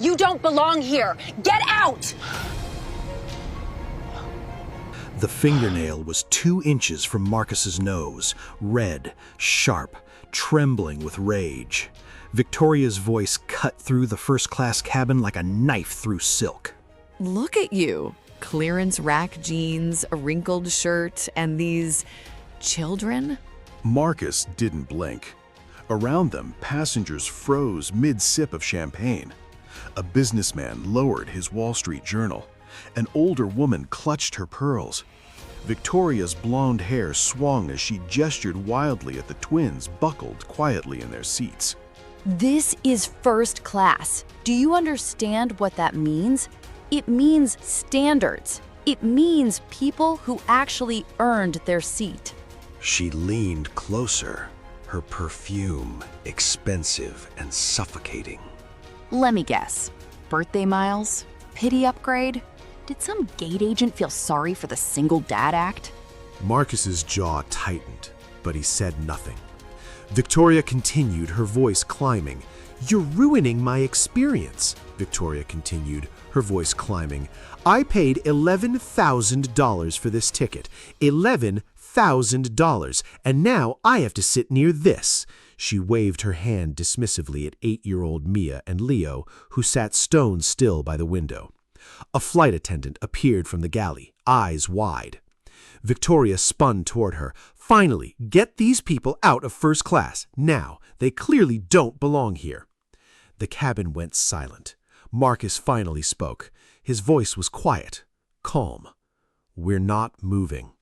You don't belong here. Get out! The fingernail was 2 inches from Marcus's nose, red, sharp, trembling with rage. Victoria's voice cut through the first-class cabin like a knife through silk. Look at you. Clearance rack jeans, a wrinkled shirt, and these children? Marcus didn't blink. Around them, passengers froze mid-sip of champagne. A businessman lowered his Wall Street Journal. An older woman clutched her pearls. Victoria's blonde hair swung as she gestured wildly at the twins buckled quietly in their seats. This is first class. Do you understand what that means? It means standards. It means people who actually earned their seat. She leaned closer, her perfume expensive and suffocating. Let me guess. Birthday miles? Pity upgrade? Did some gate agent feel sorry for the single dad act? Marcus's jaw tightened, but he said nothing. Victoria continued, her voice climbing. "You're ruining my experience," Victoria continued, her voice climbing. "I paid $11,000 for this ticket. $11,000. And now I have to sit near this." She waved her hand dismissively at 8-year-old Mia and Leo, who sat stone still by the window. A flight attendant appeared from the galley, eyes wide. Victoria spun toward her. "Finally, get these people out of first class. Now, they clearly don't belong here." The cabin went silent. Marcus finally spoke. His voice was quiet, calm. "We're not moving."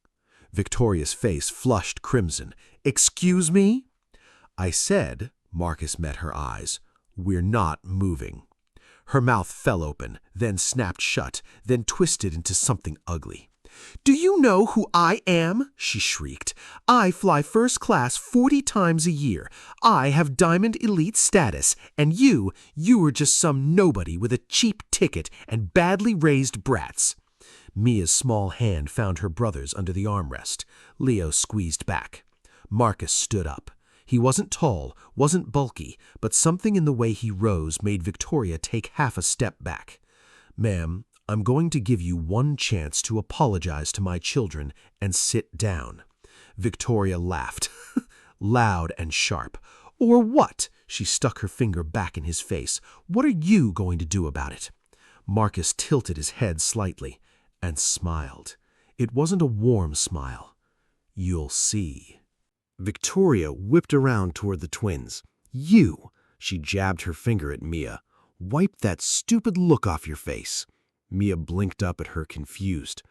Victoria's face flushed crimson. "Excuse me?" "I said," Marcus met her eyes, "we're not moving." Her mouth fell open, then snapped shut, then twisted into something ugly. "Do you know who I am?" she shrieked. "I fly first class 40 times a year. I have Diamond Elite status, and you are just some nobody with a cheap ticket and badly raised brats." Mia's small hand found her brother's under the armrest. Leo squeezed back. Marcus stood up. He wasn't tall, wasn't bulky, but something in the way he rose made Victoria take half a step back. "Ma'am, I'm going to give you one chance to apologize to my children and sit down." Victoria laughed, loud and sharp. "Or what?" She stuck her finger back in his face. "What are you going to do about it?" Marcus tilted his head slightly and smiled. It wasn't a warm smile. "You'll see." Victoria whipped around toward the twins. "You!" She jabbed her finger at Mia. "Wipe that stupid look off your face." Mia blinked up at her, confused.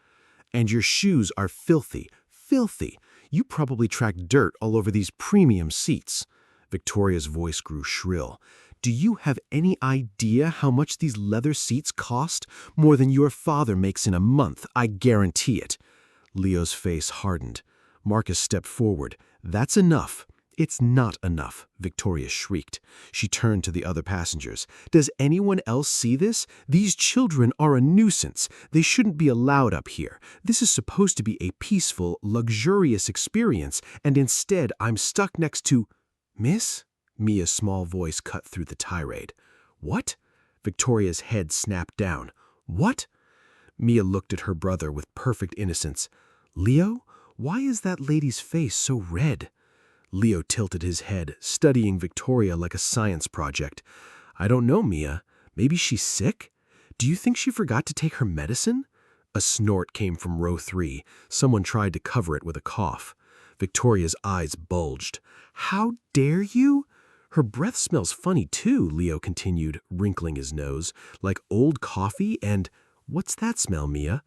"And your shoes are filthy, filthy. You probably tracked dirt all over these premium seats." Victoria's voice grew shrill. "Do you have any idea how much these leather seats cost? More than your father makes in a month, I guarantee it." Leo's face hardened. Marcus stepped forward. "That's enough." "It's not enough," Victoria shrieked. She turned to the other passengers. "Does anyone else see this? These children are a nuisance. They shouldn't be allowed up here. This is supposed to be a peaceful, luxurious experience, and instead I'm stuck next to—" "Miss?" Mia's small voice cut through the tirade. "What?" Victoria's head snapped down. "What?" Mia looked at her brother with perfect innocence. "Leo, why is that lady's face so red?" Leo tilted his head, studying Victoria like a science project. "I don't know, Mia. Maybe she's sick? Do you think she forgot to take her medicine?" A snort came from row 3. Someone tried to cover it with a cough. Victoria's eyes bulged. "How dare you?" "Her breath smells funny too," Leo continued, wrinkling his nose, "like old coffee and—" "What's that smell, Mia?"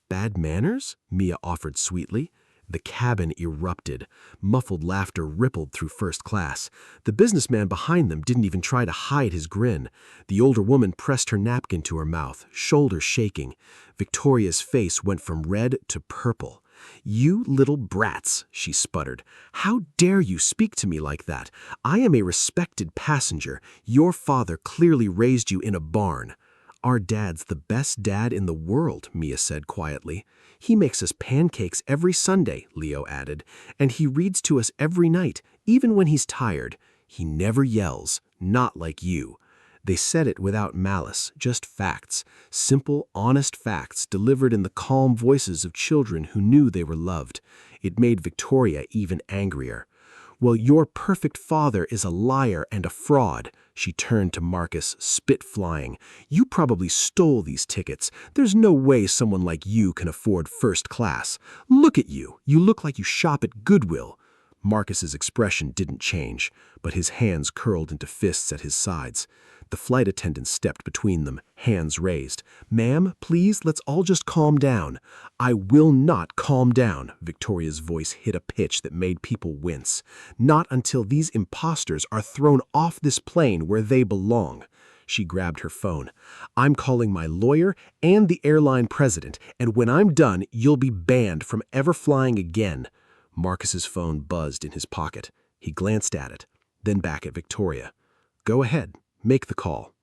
"Bad manners?" Mia offered sweetly. The cabin erupted. Muffled laughter rippled through first class. The businessman behind them didn't even try to hide his grin. The older woman pressed her napkin to her mouth, shoulders shaking. Victoria's face went from red to purple. "You little brats," she sputtered. "How dare you speak to me like that? I am a respected passenger. Your father clearly raised you in a barn." "Our dad's the best dad in the world," Mia said quietly. "He makes us pancakes every Sunday," Leo added, "and he reads to us every night, even when he's tired. He never yells, not like you." They said it without malice, just facts, simple, honest facts delivered in the calm voices of children who knew they were loved. It made Victoria even angrier. "Well, your perfect father is a liar and a fraud." She turned to Marcus, spit flying. "You probably stole these tickets. There's no way someone like you can afford first class. Look at you. You look like you shop at Goodwill." Marcus's expression didn't change, but his hands curled into fists at his sides. The flight attendant stepped between them, hands raised. "Ma'am, please, let's all just calm down." "I will not calm down," Victoria's voice hit a pitch that made people wince. "Not until these imposters are thrown off this plane where they belong." She grabbed her phone. "I'm calling my lawyer and the airline president, and when I'm done, you'll be banned from ever flying again." Marcus's phone buzzed in his pocket. He glanced at it, then back at Victoria. "Go ahead. Make the call."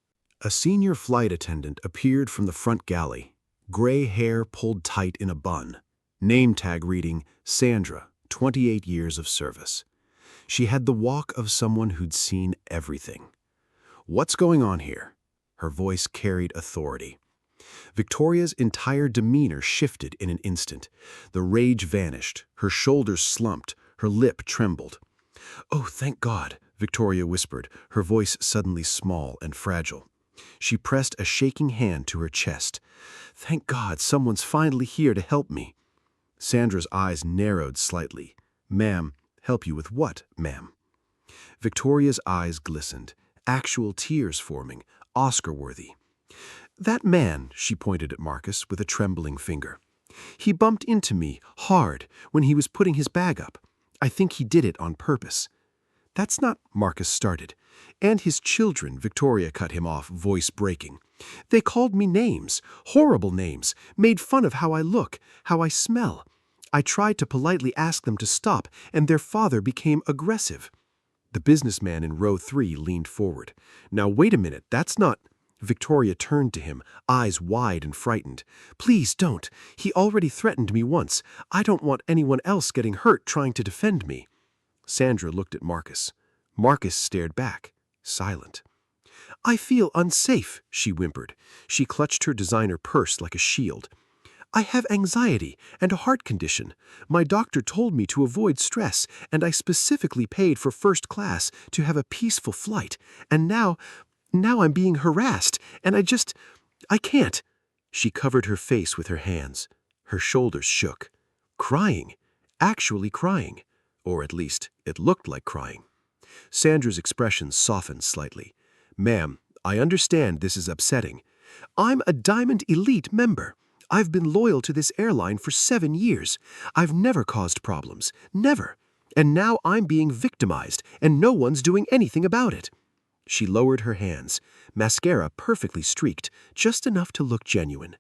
A senior flight attendant appeared from the front galley, gray hair pulled tight in a bun, name tag reading Sandra, 28 years of service. She had the walk of someone who'd seen everything. "What's going on here?" Her voice carried authority. Victoria's entire demeanor shifted in an instant. The rage vanished, her shoulders slumped, her lip trembled. "Oh, thank God," Victoria whispered, her voice suddenly small and fragile. She pressed a shaking hand to her chest. "Thank God, someone's finally here to help me." Sandra's eyes narrowed slightly. "Ma'am, help you with what, ma'am?" Victoria's eyes glistened, actual tears forming, Oscar-worthy. "That man," she pointed at Marcus with a trembling finger. "He bumped into me, hard, when he was putting his bag up. I think he did it on purpose." "That's not," Marcus started. "And his children," Victoria cut him off, voice breaking. "They called me names, horrible names, made fun of how I look, how I smell. I tried to politely ask them to stop, and their father became aggressive." The businessman in row 3 leaned forward. "Now wait a minute, that's not—" Victoria turned to him, eyes wide and frightened. "Please don't. He already threatened me once. I don't want anyone else getting hurt trying to defend me." Sandra looked at Marcus. Marcus stared back, silent. "I feel unsafe," she whimpered. She clutched her designer purse like a shield. "I have anxiety and a heart condition. My doctor told me to avoid stress, and I specifically paid for first class to have a peaceful flight. And now I'm being harassed, and I can't." She covered her face with her hands. Her shoulders shook. Crying. Actually crying. Or at least, it looked like crying. Sandra's expression softened slightly. "Ma'am, I understand this is upsetting. I'm a Diamond Elite member. I've been loyal to this airline for 7 years. I've never caused problems. Never. And now I'm being victimized, and no one's doing anything about it." She lowered her hands, mascara perfectly streaked, just enough to look genuine.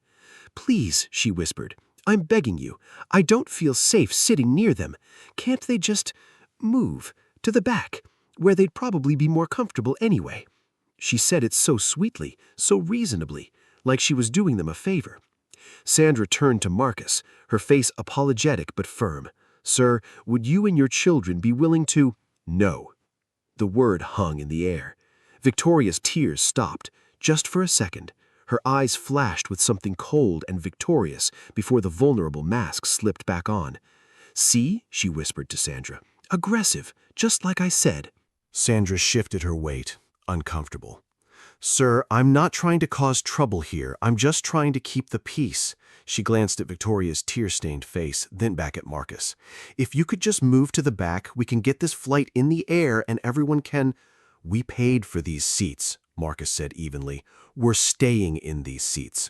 "Please," she whispered, "I'm begging you. I don't feel safe sitting near them. Can't they just move to the back, where they'd probably be more comfortable anyway?" She said it so sweetly, so reasonably, like she was doing them a favor. Sandra turned to Marcus, her face apologetic but firm. "Sir, would you and your children be willing to—" "No." The word hung in the air. Victoria's tears stopped, just for a second. Her eyes flashed with something cold and victorious before the vulnerable mask slipped back on. "See?" she whispered to Sandra. "Aggressive, just like I said." Sandra shifted her weight, uncomfortable. "Sir, I'm not trying to cause trouble here. I'm just trying to keep the peace." She glanced at Victoria's tear-stained face, then back at Marcus. "If you could just move to the back, we can get this flight in the air and everyone can—" "We paid for these seats," Marcus said evenly. "We're staying in these seats."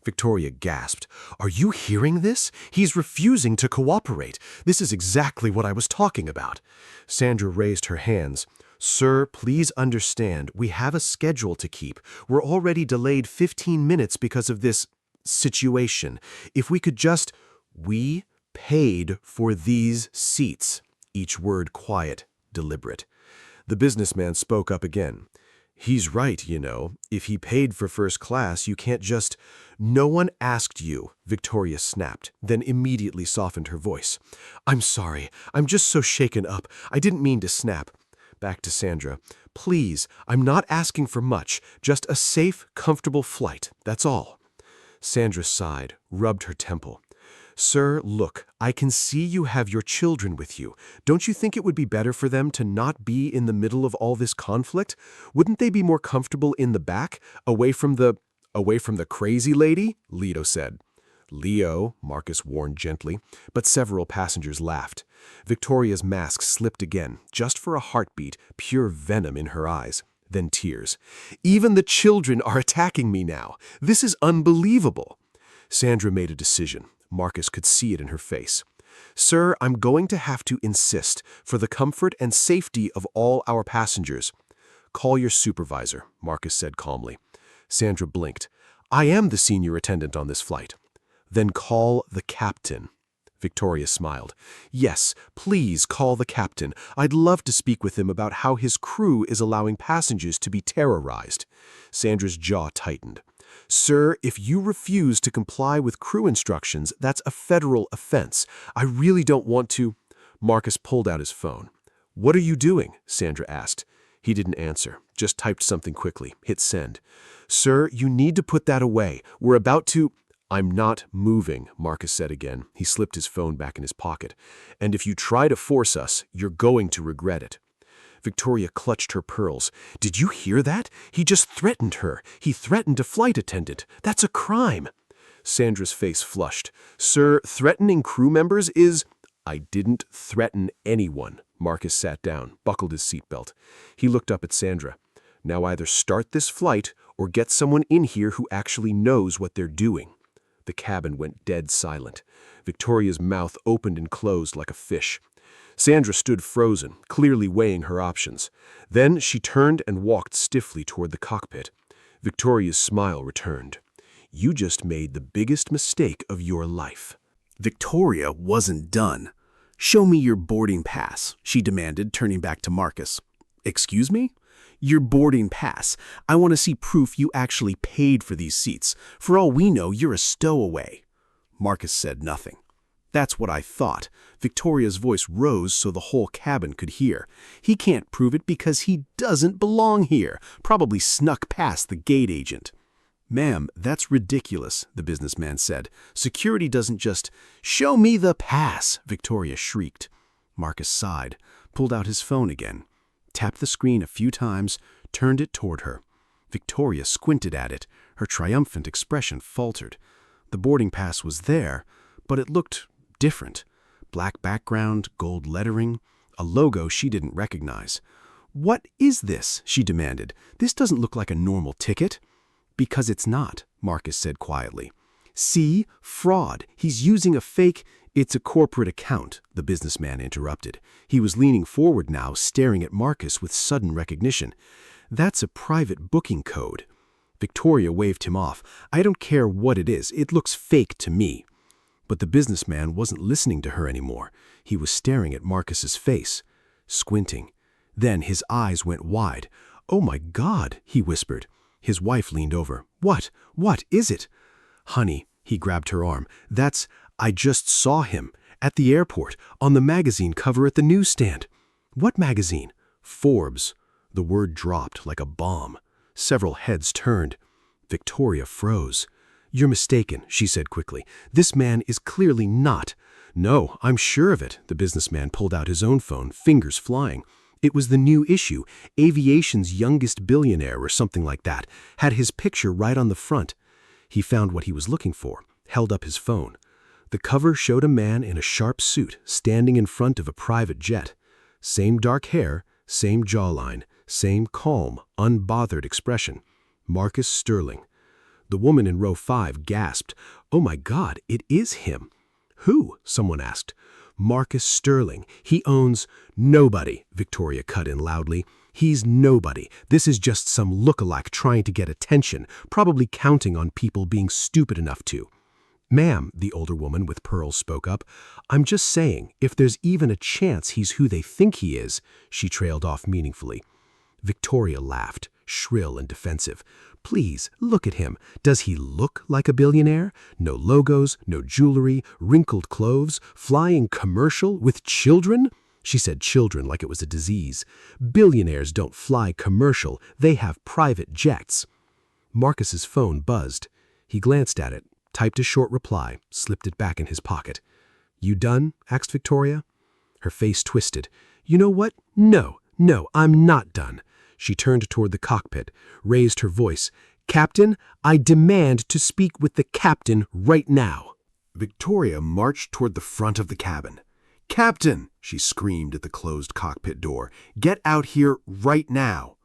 Victoria gasped. "Are you hearing this? He's refusing to cooperate. This is exactly what I was talking about." Sandra raised her hands. "Sir, please understand, we have a schedule to keep. We're already delayed 15 minutes because of this situation. If we could just—" "We paid for these seats." Each word quiet, deliberate. The businessman spoke up again. "He's right, you know. If he paid for first class, you can't just—" "No one asked you," Victoria snapped, then immediately softened her voice. "I'm sorry. I'm just so shaken up. I didn't mean to snap." Back to Sandra. Please, I'm not asking for much, just a safe, comfortable flight, that's all. Sandra sighed, rubbed her temple. Sir, look, I can see you have your children with you. Don't you think it would be better for them to not be in the middle of all this conflict? Wouldn't they be more comfortable in the back, away from the crazy lady? Leto said. Leo, Marcus warned gently, but several passengers laughed. Victoria's mask slipped again, just for a heartbeat, pure venom in her eyes. Then tears. Even the children are attacking me now. This is unbelievable. Sandra made a decision. Marcus could see it in her face. Sir, I'm going to have to insist, for the comfort and safety of all our passengers. Call your supervisor, Marcus said calmly. Sandra blinked. I am the senior attendant on this flight. Then call the captain. Victoria smiled. Yes, please call the captain. I'd love to speak with him about how his crew is allowing passengers to be terrorized. Sandra's jaw tightened. Sir, if you refuse to comply with crew instructions, that's a federal offense. I really don't want to. Marcus pulled out his phone. What are you doing? Sandra asked. He didn't answer, just typed something quickly, hit send. Sir, you need to put that away. We're about to... I'm not moving, Marcus said again. He slipped his phone back in his pocket. And if you try to force us, you're going to regret it. Victoria clutched her pearls. Did you hear that? He just threatened her. He threatened a flight attendant. That's a crime. Sandra's face flushed. Sir, threatening crew members is... I didn't threaten anyone. Marcus sat down, buckled his seatbelt. He looked up at Sandra. Now either start this flight or get someone in here who actually knows what they're doing. The cabin went dead silent. Victoria's mouth opened and closed like a fish. Sandra stood frozen, clearly weighing her options. Then she turned and walked stiffly toward the cockpit. Victoria's smile returned. You just made the biggest mistake of your life. Victoria wasn't done. Show me your boarding pass, she demanded, turning back to Marcus. Excuse me? Your boarding pass. I want to see proof you actually paid for these seats. For all we know, you're a stowaway. Marcus said nothing. That's what I thought. Victoria's voice rose so the whole cabin could hear. He can't prove it because he doesn't belong here. Probably snuck past the gate agent. Ma'am, that's ridiculous, the businessman said. Security doesn't just... Show me the pass, Victoria shrieked. Marcus sighed, pulled out his phone again, tapped the screen a few times, turned it toward her. Victoria squinted at it. Her triumphant expression faltered. The boarding pass was there, but it looked different. Black background, gold lettering, a logo she didn't recognize. What is this? She demanded. This doesn't look like a normal ticket. Because it's not, Marcus said quietly. See? Fraud. He's using a fake... It's a corporate account, the businessman interrupted. He was leaning forward now, staring at Marcus with sudden recognition. That's a private booking code. Victoria waved him off. I don't care what it is. It looks fake to me. But the businessman wasn't listening to her anymore. He was staring at Marcus's face, squinting. Then his eyes went wide. Oh my God, he whispered. His wife leaned over. What? What is it? Honey, he grabbed her arm. I just saw him. At the airport. On the magazine cover at the newsstand. What magazine? Forbes. The word dropped like a bomb. Several heads turned. Victoria froze. You're mistaken, she said quickly. This man is clearly not. No, I'm sure of it. The businessman pulled out his own phone, fingers flying. It was the new issue, Aviation's Youngest Billionaire or something like that, had his picture right on the front. He found what he was looking for, held up his phone. The cover showed a man in a sharp suit standing in front of a private jet. Same dark hair, same jawline, same calm, unbothered expression. Marcus Sterling. The woman in row 5 gasped. Oh my God, it is him. Who? Someone asked. Marcus Sterling. He owns... Nobody, Victoria cut in loudly. He's nobody. This is just some look-alike trying to get attention, probably counting on people being stupid enough to. Ma'am, the older woman with pearls spoke up, I'm just saying, if there's even a chance he's who they think he is, she trailed off meaningfully. Victoria laughed, shrill and defensive. Please, look at him. Does he look like a billionaire? No logos, no jewelry, wrinkled clothes, flying commercial with children? She said children like it was a disease. Billionaires don't fly commercial, they have private jets. Marcus's phone buzzed. He glanced at it, typed a short reply, slipped it back in his pocket. "You done?" asked Victoria. Her face twisted. "You know what? No, I'm not done." She turned toward the cockpit, raised her voice. "Captain, I demand to speak with the captain right now." Victoria marched toward the front of the cabin. "Captain!" she screamed at the closed cockpit door. "Get out here right now!"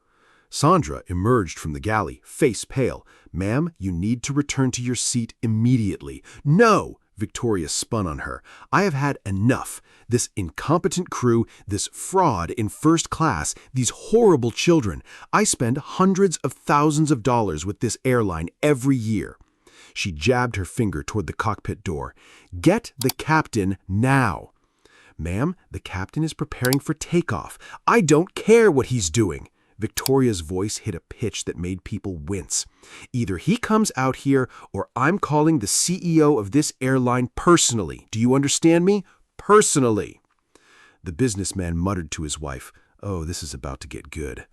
Sandra emerged from the galley, face pale. "Ma'am, you need to return to your seat immediately." "No!" Victoria spun on her. "I have had enough. This incompetent crew, this fraud in first class, these horrible children. I spend hundreds of thousands of dollars with this airline every year." She jabbed her finger toward the cockpit door. "Get the captain now." "Ma'am, the captain is preparing for takeoff. I don't care what he's doing." Victoria's voice hit a pitch that made people wince. "Either he comes out here or I'm calling the CEO of this airline personally. Do you understand me? Personally." The businessman muttered to his wife, "Oh, this is about to get good."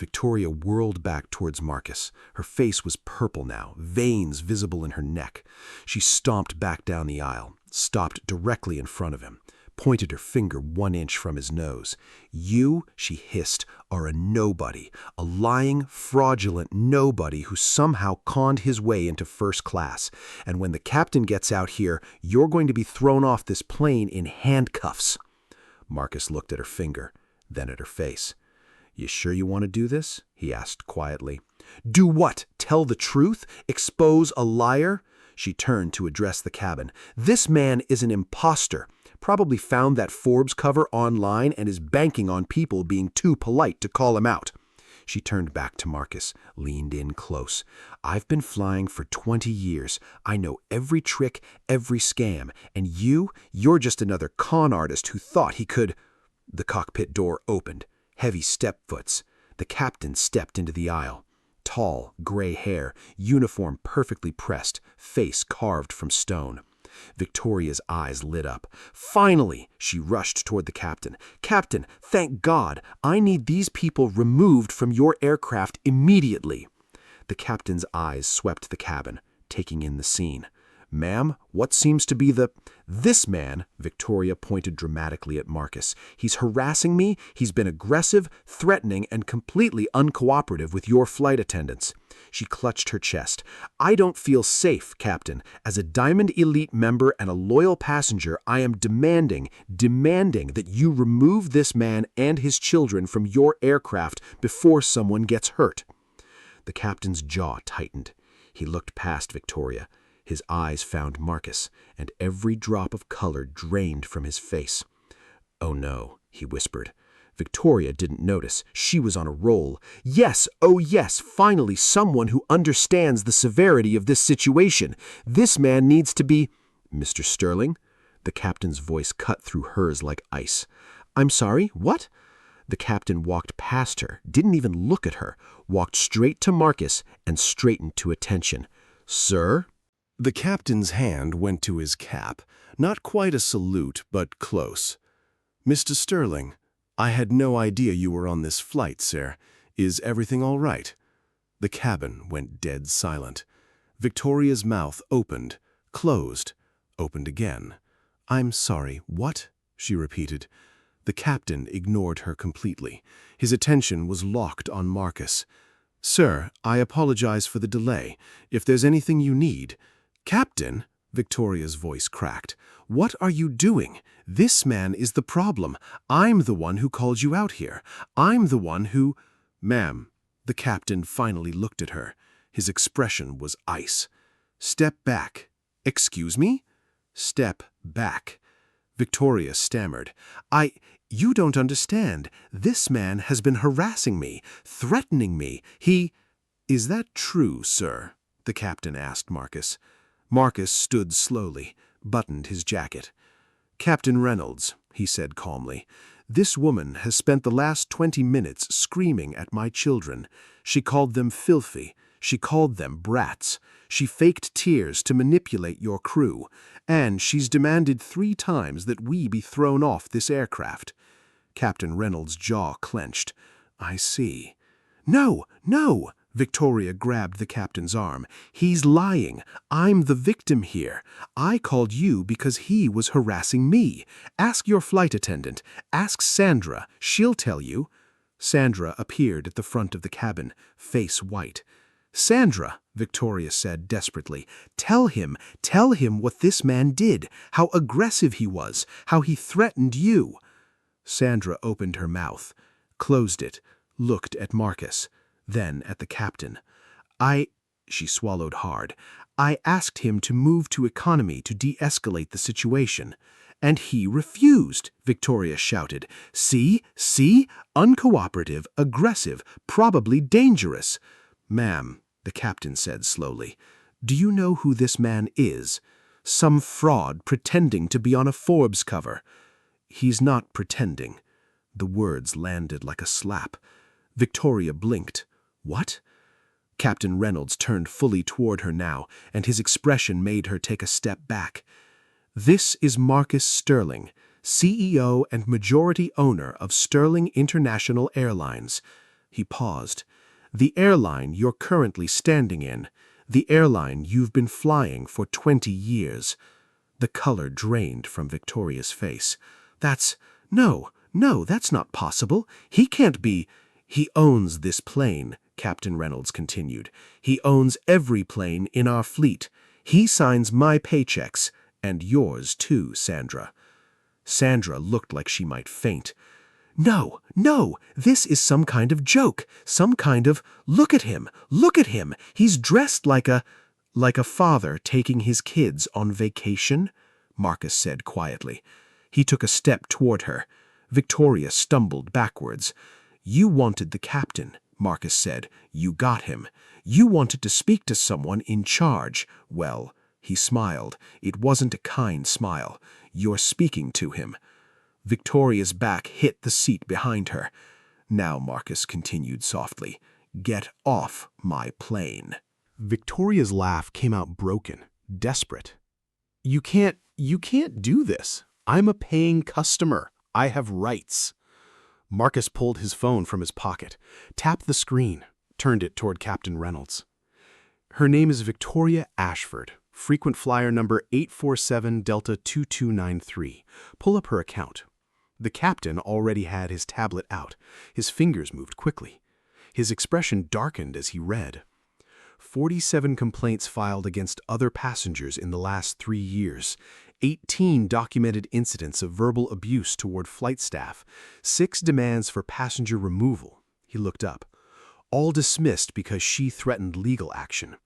Victoria whirled back towards Marcus. Her face was purple now, veins visible in her neck. She stomped back down the aisle, stopped directly in front of him, pointed her finger 1 inch from his nose. "You," she hissed, "are a nobody, a lying, fraudulent nobody who somehow conned his way into first class. And when the captain gets out here, you're going to be thrown off this plane in handcuffs." Marcus looked at her finger, then at her face. "You sure you want to do this?" he asked quietly. "Do what? Tell the truth? Expose a liar?" She turned to address the cabin. "This man is an imposter. Probably found that Forbes cover online and is banking on people being too polite to call him out." She turned back to Marcus, leaned in close. "I've been flying for 20 years. I know every trick, every scam. And you're just another con artist who thought he could—" The cockpit door opened. Heavy step-foots. The captain stepped into the aisle. Tall, gray hair, uniform perfectly pressed, face carved from stone. Victoria's eyes lit up. "Finally!" She rushed toward the captain. "Captain, thank God! I need these people removed from your aircraft immediately." The captain's eyes swept the cabin, taking in the scene. "Ma'am, what seems to be this man," Victoria pointed dramatically at Marcus. "He's harassing me, he's been aggressive, threatening, and completely uncooperative with your flight attendants." She clutched her chest. "I don't feel safe, Captain. As a Diamond Elite member and a loyal passenger, I am demanding that you remove this man and his children from your aircraft before someone gets hurt." The captain's jaw tightened. He looked past Victoria. His eyes found Marcus, and every drop of color drained from his face. "Oh no," he whispered. Victoria didn't notice. She was on a roll. "Yes, oh yes, finally someone who understands the severity of this situation. This man needs to be—" "Mr. Sterling?" The captain's voice cut through hers like ice. "I'm sorry, what?" The captain walked past her, didn't even look at her, walked straight to Marcus and straightened to attention. "Sir?" The captain's hand went to his cap, not quite a salute, but close. "Mr. Sterling, I had no idea you were on this flight, sir. Is everything all right?" The cabin went dead silent. Victoria's mouth opened, closed, opened again. "I'm sorry, what?" she repeated. The captain ignored her completely. His attention was locked on Marcus. "Sir, I apologize for the delay. If there's anything you need—" "Captain," Victoria's voice cracked, "what are you doing? This man is the problem. I'm the one who called you out here. I'm the one who—" "Ma'am," the captain finally looked at her. His expression was ice. "Step back." "Excuse me?" "Step back." Victoria stammered. You don't understand. This man has been harassing me, threatening me. Is that true, sir?" the captain asked Marcus. Marcus stood slowly, buttoned his jacket. "Captain Reynolds," he said calmly, "this woman has spent the last 20 minutes screaming at my children. She called them filthy. She called them brats. She faked tears to manipulate your crew. And she's demanded 3 times that we be thrown off this aircraft. Captain Reynolds' jaw clenched. I see. No, no! Victoria grabbed the captain's arm. He's lying. I'm the victim here. I called you because he was harassing me. Ask your flight attendant. Ask Sandra. She'll tell you. Sandra appeared at the front of the cabin, face white. Sandra, Victoria said desperately, tell him what this man did, how aggressive he was, how he threatened you. Sandra opened her mouth, closed it, looked at Marcus, then at the captain. She swallowed hard. I asked him to move to economy to de-escalate the situation. And he refused, Victoria shouted. See? Uncooperative, aggressive, probably dangerous. Ma'am, the captain said slowly, do you know who this man is? Some fraud pretending to be on a Forbes cover. He's not pretending. The words landed like a slap. Victoria blinked. What? Captain Reynolds turned fully toward her now, and his expression made her take a step back. This is Marcus Sterling, CEO and majority owner of Sterling International Airlines. He paused. The airline you're currently standing in, the airline you've been flying for 20 years. The color drained from Victoria's face. No, that's not possible. He can't be. He owns this plane, Captain Reynolds continued. He owns every plane in our fleet. He signs my paychecks, and yours too, Sandra. Sandra looked like she might faint. No, this is some kind of joke, some kind of, look at him, he's dressed like a father taking his kids on vacation, Marcus said quietly. He took a step toward her. Victoria stumbled backwards. You wanted the captain, Marcus said. You got him. You wanted to speak to someone in charge. Well, he smiled. It wasn't a kind smile. You're speaking to him. Victoria's back hit the seat behind her. Now, Marcus continued softly, get off my plane. Victoria's laugh came out broken, desperate. You can't do this. I'm a paying customer. I have rights. Marcus pulled his phone from his pocket, tapped the screen, turned it toward Captain Reynolds. Her name is Victoria Ashford, frequent flyer number 847 Delta 2293. Pull up her account. The captain already had his tablet out. His fingers moved quickly. His expression darkened as he read. 47 complaints filed against other passengers in the last 3 years. 18 documented incidents of verbal abuse toward flight staff. 6 demands for passenger removal. He looked up. All dismissed because she threatened legal action.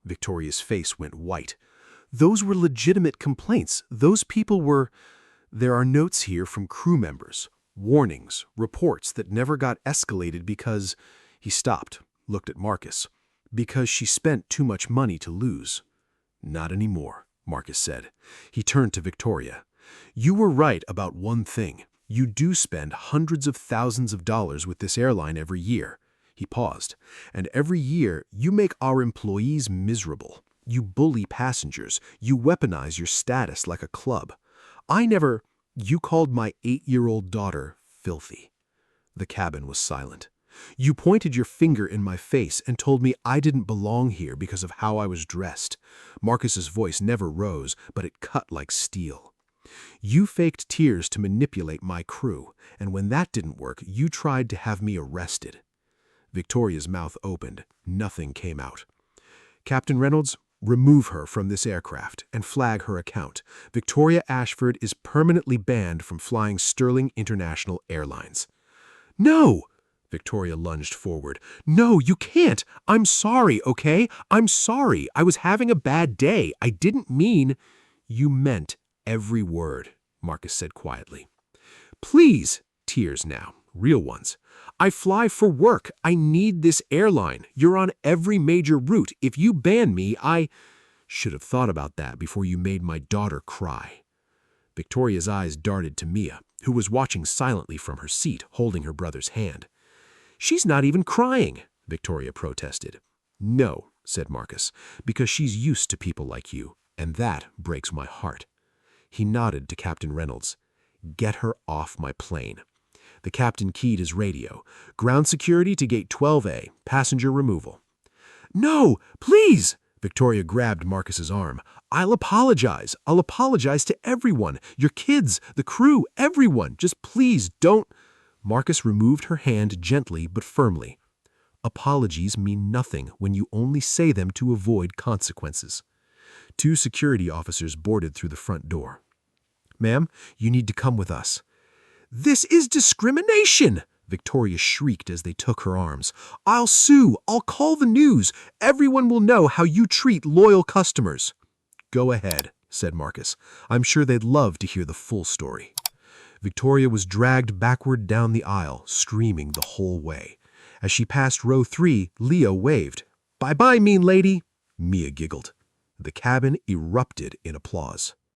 Victoria's face went white. Those were legitimate complaints. Those people were... There are notes here from crew members, warnings, reports that never got escalated because... He stopped, looked at Marcus. Because she spent too much money to lose. Not anymore, Marcus said. He turned to Victoria. You were right about one thing. You do spend hundreds of thousands of dollars with this airline every year. He paused. And every year, you make our employees miserable. You bully passengers. You weaponize your status like a club. You called my 8-year-old daughter filthy. The cabin was silent. You pointed your finger in my face and told me I didn't belong here because of how I was dressed. Marcus's voice never rose, but it cut like steel. You faked tears to manipulate my crew, and when that didn't work, you tried to have me arrested. Victoria's mouth opened. Nothing came out. Captain Reynolds, remove her from this aircraft and flag her account. Victoria Ashford is permanently banned from flying Sterling International Airlines. No! Victoria lunged forward. No, you can't! I'm sorry, okay? I'm sorry. I was having a bad day. I didn't mean... You meant every word, Marcus said quietly. Please! Tears now. Real ones. I fly for work. I need this airline. You're on every major route. If you ban me, I... Should have thought about that before you made my daughter cry. Victoria's eyes darted to Mia, who was watching silently from her seat, holding her brother's hand. She's not even crying, Victoria protested. No, said Marcus, because she's used to people like you, and that breaks my heart. He nodded to Captain Reynolds. Get her off my plane. The captain keyed his radio. Ground security to gate 12A, passenger removal. No, please! Victoria grabbed Marcus's arm. I'll apologize. I'll apologize to everyone. Your kids, the crew, everyone. Just please don't. Marcus removed her hand gently but firmly. Apologies mean nothing when you only say them to avoid consequences. 2 security officers boarded through the front door. Ma'am, you need to come with us. This is discrimination! Victoria shrieked as they took her arms. I'll sue. I'll call the news. Everyone will know how you treat loyal customers. Go ahead, said Marcus. I'm sure they'd love to hear the full story. Victoria was dragged backward down the aisle, screaming the whole way. As she passed row 3, Leo waved. Bye-bye, mean lady. Mia giggled. The cabin erupted in applause.